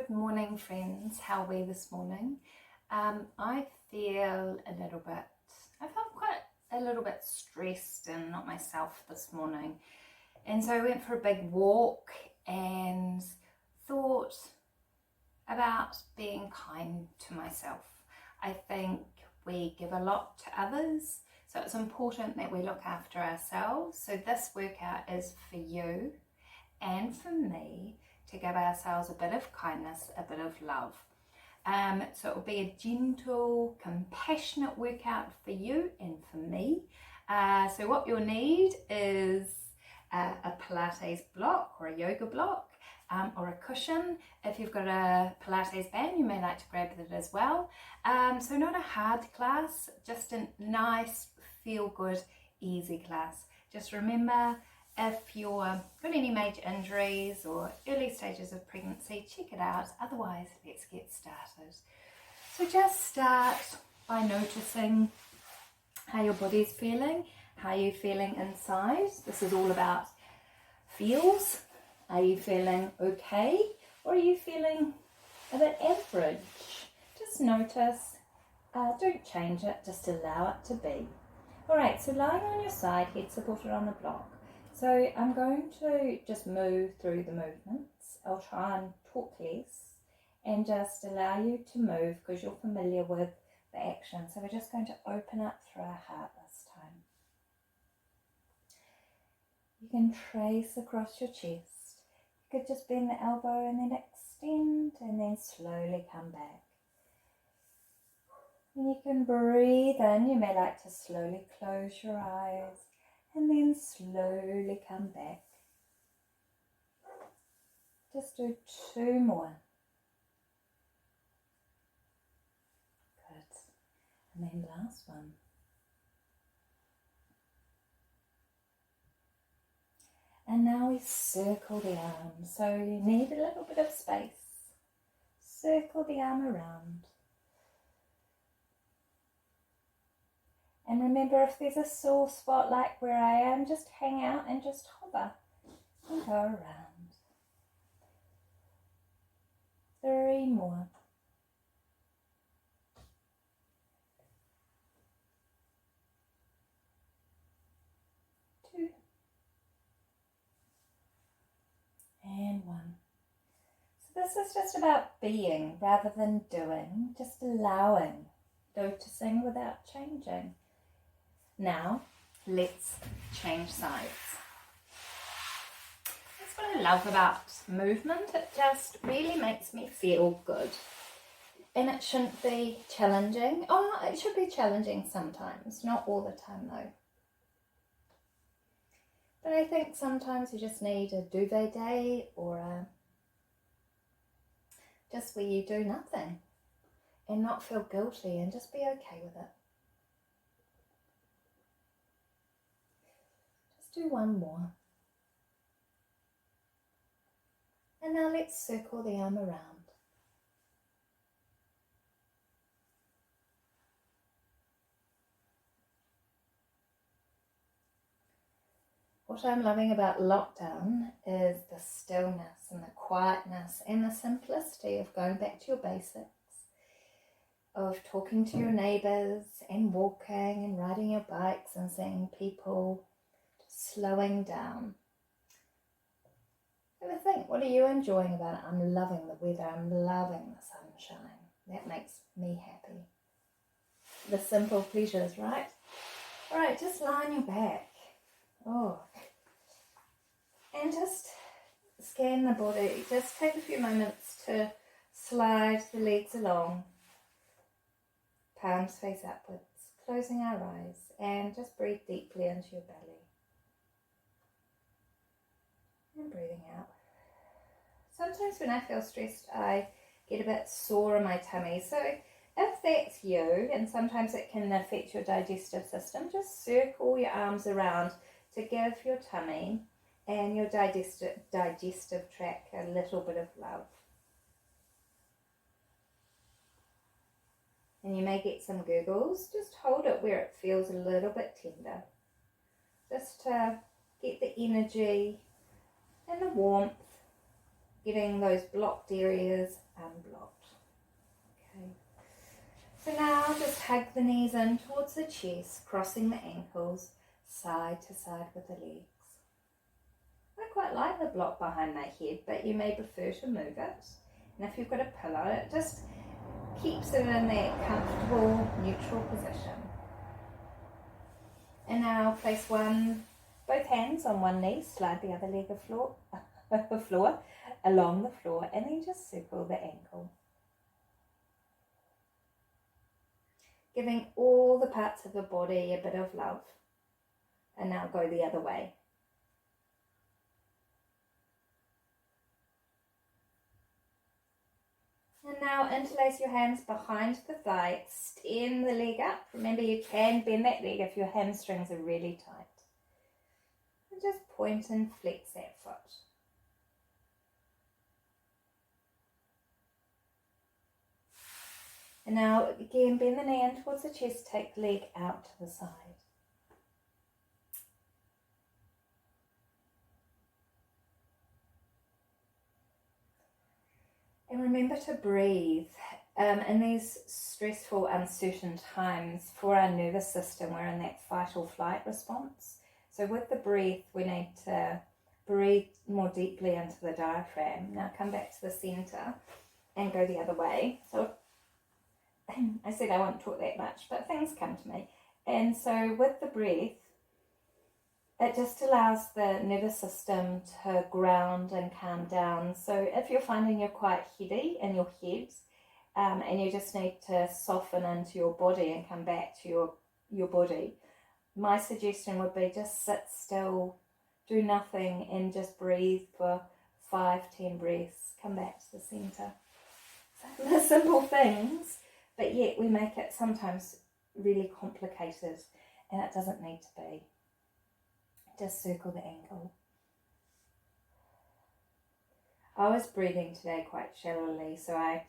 Good morning, friends. How are we this morning? I feel I felt quite a little bit stressed and not myself this morning. And so I went for a big walk and thought about being kind to myself. I think we give a lot to others, so it's important that we look after ourselves. So this workout is for you and for me to give ourselves a bit of kindness, a bit of love. So it will be a gentle, compassionate workout for you and for me. So what you'll need is a Pilates block or a yoga block or a cushion. If you've got a Pilates band, you may like to grab it as well. So not a hard class, just a nice, feel-good, easy class. Just remember, if you've got any major injuries or early stages of pregnancy, check it out. Otherwise, let's get started. So just start by noticing how your body's feeling, how you're feeling inside. This is all about feels. Are you feeling okay, or are you feeling a bit average? Just notice. Don't change it, just allow it to be. Alright, so lying on your side, head supported on the block. So I'm going to just move through the movements. I'll try and talk less and just allow you to move because you're familiar with the action. So we're just going to open up through our heart this time. You can trace across your chest. You could just bend the elbow and then extend and then slowly come back. And you can breathe in. You may like to slowly close your eyes and then slowly come back. Just do 2 more. Good. And then last one. And now we circle the arm. So you need a little bit of space. Circle the arm around. And remember, if there's a sore spot like where I am, just hang out and just hover and go around. 3 more. 2 and 1. So this is just about being rather than doing, just allowing, noticing without changing. Now, let's change sides. That's what I love about movement. It just really makes me feel good. And it shouldn't be challenging. Oh, it should be challenging sometimes, not all the time though. But I think sometimes you just need a duvet day or just where you do nothing and not feel guilty and just be okay with it. Do 1 more. And now let's circle the arm around. What I'm loving about lockdown is the stillness and the quietness and the simplicity of going back to your basics, of talking to your neighbours and walking and riding your bikes and seeing people, slowing down. Have a think, what are you enjoying about it? I'm loving the weather, I'm loving the sunshine. That makes me happy. The simple pleasures, right? Alright, just lie on your back. And just scan the body. Just take a few moments to slide the legs along. Palms face upwards, closing our eyes, and just breathe deeply into your belly. And breathing out. Sometimes when I feel stressed, I get a bit sore in my tummy. So if that's you, and sometimes it can affect your digestive system, just circle your arms around to give your tummy and your digestive tract a little bit of love. And you may get some gurgles. Just hold it where it feels a little bit tender. Just to get the energy and the warmth getting those blocked areas unblocked. Okay. So now just hug the knees in towards the chest, crossing the ankles, side to side with the legs. I quite like the block behind my head, but you may prefer to move it. And if you've got a pillow, it just keeps it in that comfortable, neutral position. And now place both hands on one knee, slide the other leg along the floor, and then just circle the ankle. Giving all the parts of the body a bit of love. And now go the other way. And now interlace your hands behind the thigh, extend the leg up. Remember, you can bend that leg if your hamstrings are really tight. And just point and flex that foot. And now again, bend the knee in towards the chest, take the leg out to the side. And remember to breathe. In these stressful, uncertain times for our nervous system, we're in that fight or flight response. So with the breath, we need to breathe more deeply into the diaphragm. Now come back to the center and go the other way. So I said I won't talk that much, but things come to me. And so with the breath, it just allows the nervous system to ground and calm down. So if you're finding you're quite heady in your head, and you just need to soften into your body and come back to your body, my suggestion would be just sit still, do nothing, and just breathe for 5-10 breaths. Come back to the center. So the simple things, but yet we make it sometimes really complicated, and it doesn't need to be. Just circle the ankle. I was breathing today quite shallowly, so I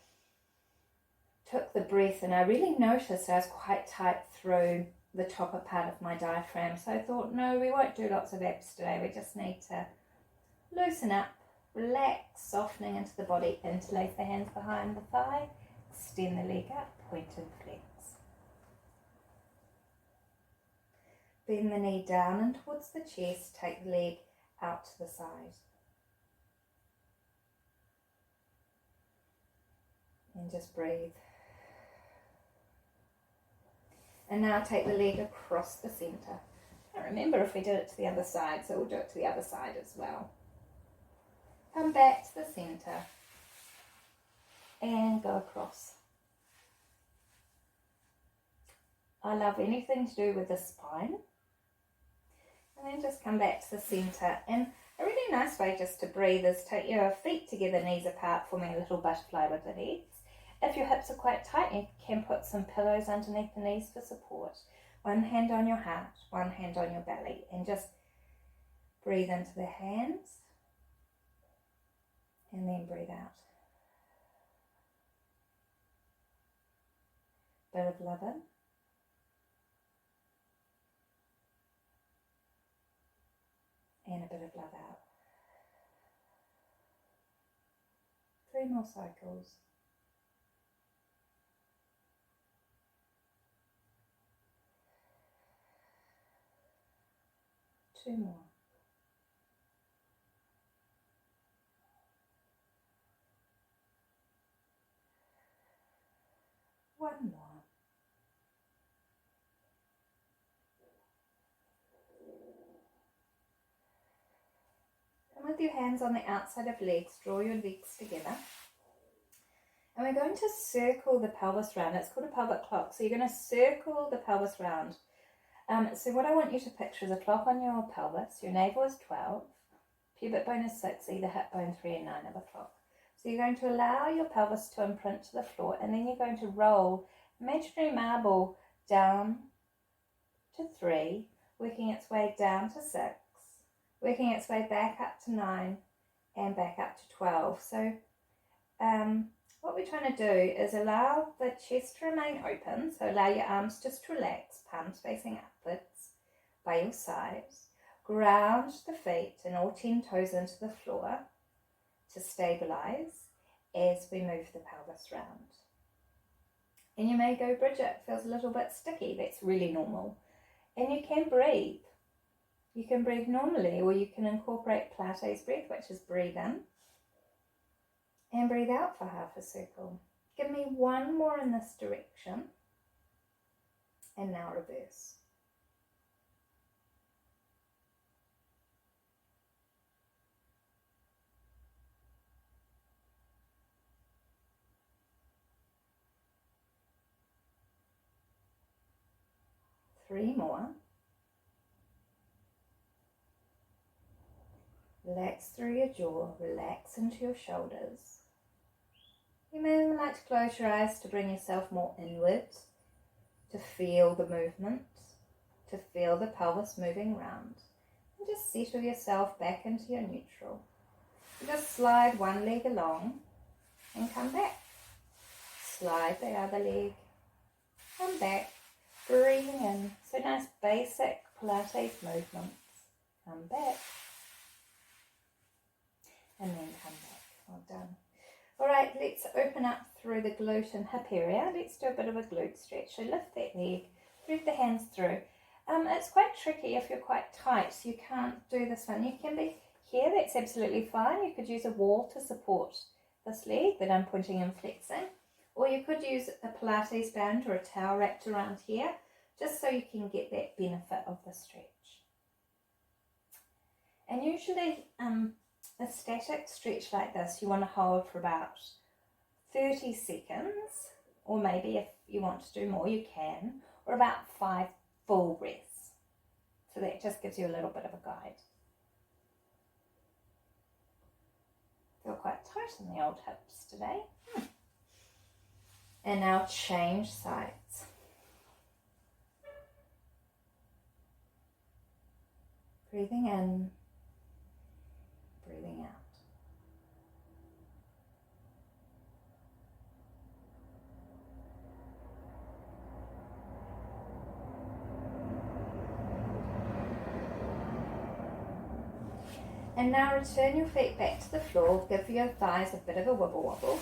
took the breath and I really noticed I was quite tight through the topper part of my diaphragm. So I thought, no, we won't do lots of abs today. We just need to loosen up, relax, softening into the body, interlace the hands behind the thigh, extend the leg up, point and flex. Bend the knee down and towards the chest, take the leg out to the side. And just breathe. And now take the leg across the center. Now remember if we did it to the other side, so we'll do it to the other side as well. Come back to the center and go across. I love anything to do with the spine. And then just come back to the center. And a really nice way just to breathe is take your feet together, knees apart, forming a little butterfly with the legs. If your hips are quite tight, you can put some pillows underneath the knees for support. One hand on your heart, one hand on your belly, and just breathe into the hands and then breathe out. Bit of love in. And a bit of love out. 3 more cycles. Two more. One more. And with your hands on the outside of legs, draw your legs together. And we're going to circle the pelvis round. It's called a pelvic clock. So you're going to circle the pelvis round. So what I want you to picture is a clock on your pelvis. Your navel is 12, pubic bone is 6, either hip bone 3 and 9 of the clock. So you're going to allow your pelvis to imprint to the floor, and then you're going to roll imaginary marble down to 3, working its way down to 6, working its way back up to 9 and back up to 12. So what we're trying to do is allow the chest to remain open, so allow your arms just to relax, palms facing upwards by your sides. Ground the feet and all 10 toes into the floor. to stabilise as we move the pelvis round. And you may go, Bridget, feels a little bit sticky. That's really normal. And you can breathe. You can breathe normally, or you can incorporate Pilates breath, which is breathe in and breathe out for half a circle. Give me one more in this direction. And now reverse. Three more. Relax through your jaw, relax into your shoulders. You may like to close your eyes to bring yourself more inward, to feel the movement, to feel the pelvis moving round. And just settle yourself back into your neutral. You just slide one leg along and come back. Slide the other leg, come back, breathing in. So nice basic Pilates movements. Come back. And then come back. Well done. All right, let's open up through the glute and hip area. Let's do a bit of a glute stretch. So lift that leg, thread the hands through. It's quite tricky if you're quite tight, so you can't do this one. You can be here, that's absolutely fine. You could use a wall to support this leg that I'm pointing and flexing. Or you could use a Pilates band or a towel wrapped around here, just so you can get that benefit of the stretch. And usually, a static stretch like this, you want to hold for about 30 seconds, or maybe if you want to do more, you can, or about 5 full breaths. So that just gives you a little bit of a guide. Feel quite tight in the old hips today. And now change sides. Breathing in, breathing out. And now return your feet back to the floor, give your thighs a bit of a wibble wobble.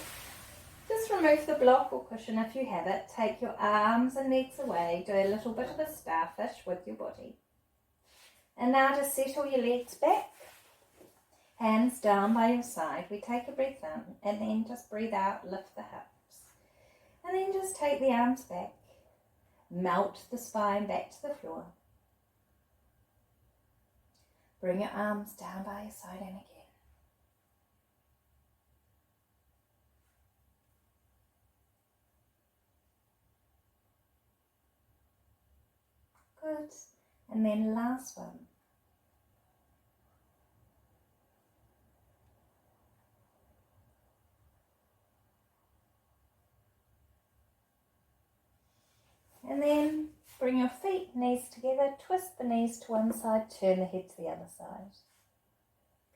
Just remove the block or cushion if you have it, take your arms and legs away, do a little bit of a starfish with your body. And now just settle your legs back, hands down by your side. We take a breath in and then just breathe out, lift the hips. And then just take the arms back, melt the spine back to the floor. Bring your arms down by your side and again. Good. And then last one. And then bring your feet, knees together, twist the knees to one side, turn the head to the other side.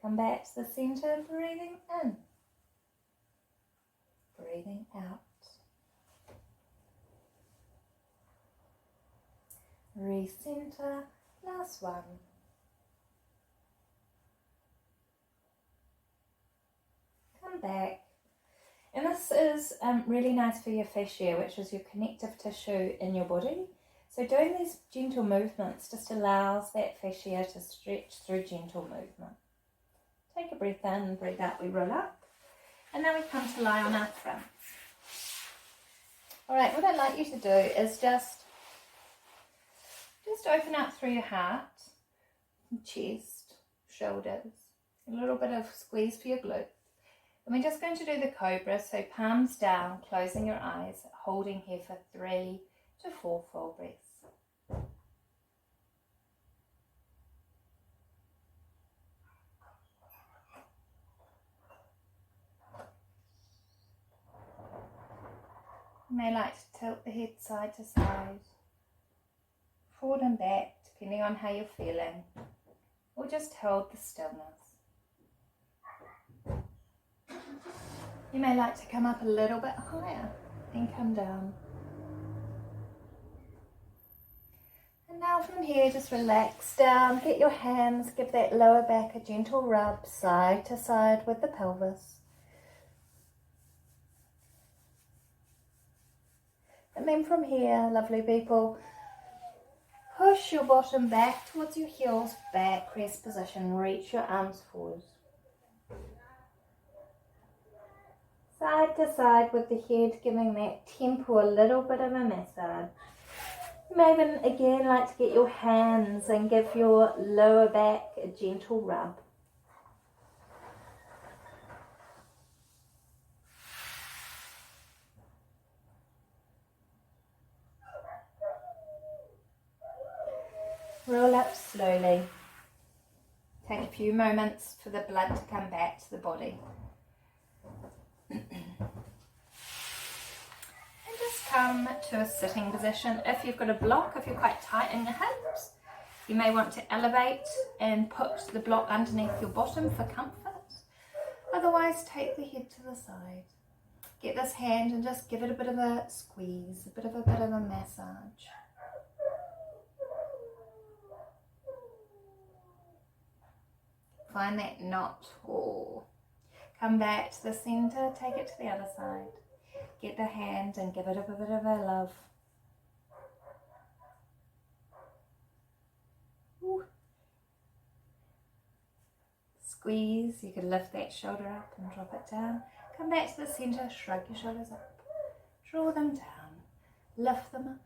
Come back to the center, breathing in, breathing out. Recenter, last one. Come back. And this is really nice for your fascia, which is your connective tissue in your body. So doing these gentle movements just allows that fascia to stretch through gentle movement. Take a breath in, breathe out, we roll up. And now we come to lie on our fronts. All right, what I'd like you to do is just open up through your heart, chest, shoulders, a little bit of squeeze for your glutes. And we're just going to do the cobra, so palms down, closing your eyes, holding here for 3 to 4 full breaths. You may like to tilt the head side to side, forward and back, depending on how you're feeling, or just hold the stillness. You may like to come up a little bit higher and come down. And And now from here, just relax down, get your hands, give that lower back a gentle rub side to side with the pelvis. And then from here, lovely people, push your bottom back towards your heels, back rest position, reach your arms forward. Side to side with the head, giving that temple a little bit of a massage. You may even again like to get your hands and give your lower back a gentle rub. Roll up slowly. Take a few moments for the blood to come back to the body. And just come to a sitting position. If you've got a block, if you're quite tight in your hips, you may want to elevate and put the block underneath your bottom for comfort. Otherwise, take the head to the side. Get this hand and just give it a bit of a squeeze, a bit of a massage. Find that knot. Come back to the center, take it to the other side. Get the hand and give it a bit of a love. Ooh. Squeeze, you can lift that shoulder up and drop it down. Come back to the center, shrug your shoulders up. Draw them down, lift them up,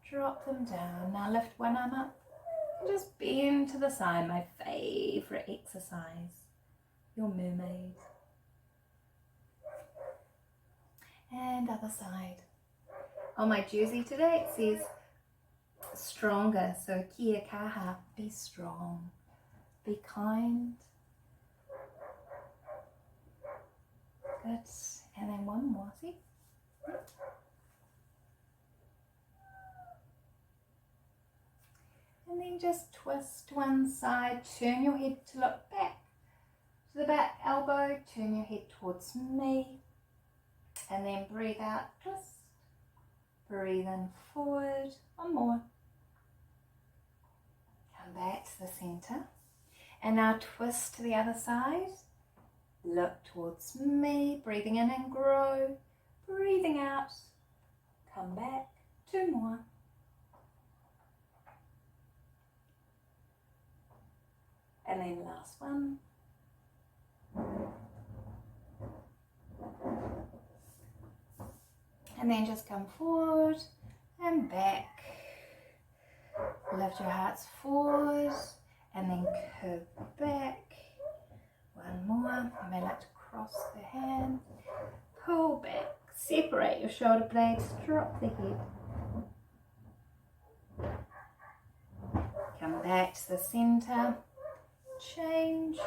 drop them down. Now lift one arm up and just bend to the side, my favourite exercise, your mermaid. And other side. On my jersey today it says stronger, so kia kaha, be strong, be kind. Good, and then one more, see? And then just twist one side, turn your head to look back to the back elbow, turn your head towards me, and then breathe out, twist, breathe in forward, one more. Come back to the center, and now twist to the other side, look towards me, breathing in and grow, breathing out, come back, two more. And then last one. And then just come forward and back. Lift your hearts forward and then curve back. One more. You may like to cross the hands. Pull back. Separate your shoulder blades. Drop the head. Come back to the center. Change.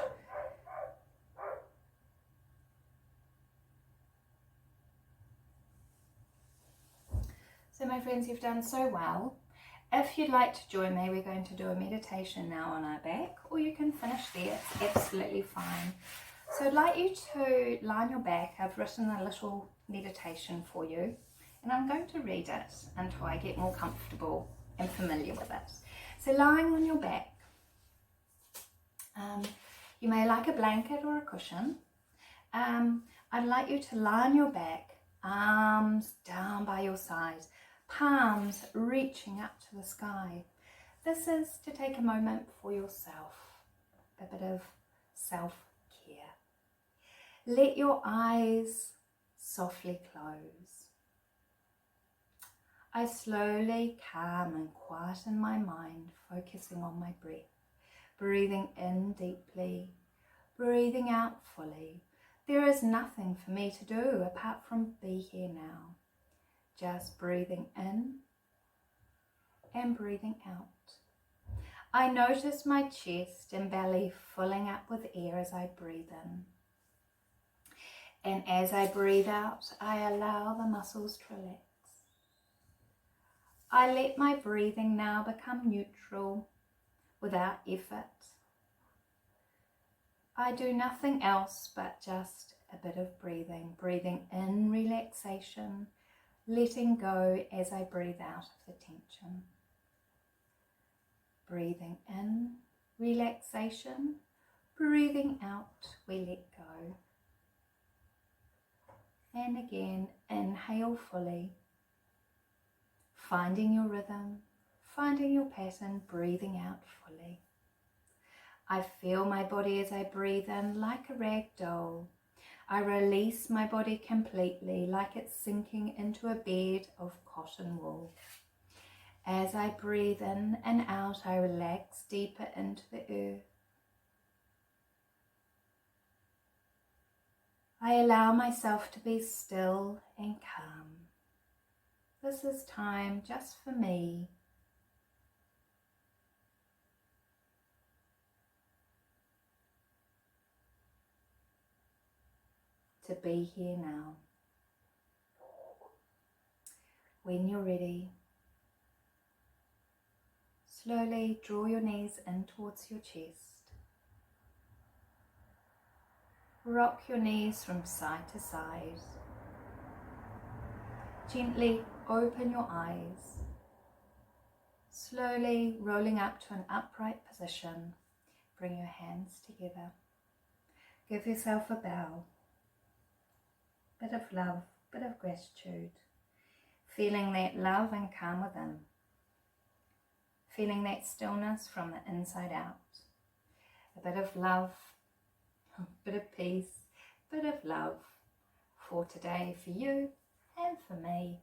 So my friends, you've done so well. If you'd like to join me, we're going to do a meditation now on our back, or you can finish there, it's absolutely fine. So I'd like you to lie on your back. I've written a little meditation for you, and I'm going to read it until I get more comfortable and familiar with it. So lying on your back, you may like a blanket or a cushion. I'd like you to lie on your back, arms down by your sides, palms reaching up to the sky. This is to take a moment for yourself, a bit of self-care. Let your eyes softly close. I slowly calm and quieten my mind, focusing on my breath. Breathing in deeply, breathing out fully. There is nothing for me to do apart from be here now. Just breathing in and breathing out. I notice my chest and belly filling up with air as I breathe in. And as I breathe out, I allow the muscles to relax. I let my breathing now become neutral, without effort. I do nothing else but just a bit of breathing. Breathing in relaxation, letting go as I breathe out of the tension. Breathing in, relaxation. Breathing out, we let go. And again, inhale fully. Finding your rhythm, finding your pattern, breathing out fully. I feel my body as I breathe in like a rag doll. I release my body completely like it's sinking into a bed of cotton wool. As I breathe in and out, I relax deeper into the earth. I allow myself to be still and calm. This is time just for me. To be here now. When you're ready, slowly draw your knees in towards your chest. Rock your knees from side to side. Gently open your eyes. Slowly rolling up to an upright position. Bring your hands together. Give yourself a bow. Bit of love, bit of gratitude. Feeling that love and calm within. Feeling that stillness from the inside out. A bit of love, a bit of peace, a bit of love for today, for you and for me.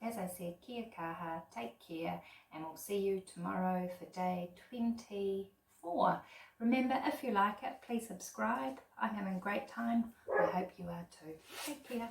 As I said, kia kaha, take care, and we'll see you tomorrow for day 24. Remember, if you like it, please subscribe. I'm having a great time. I hope you are too. Take care.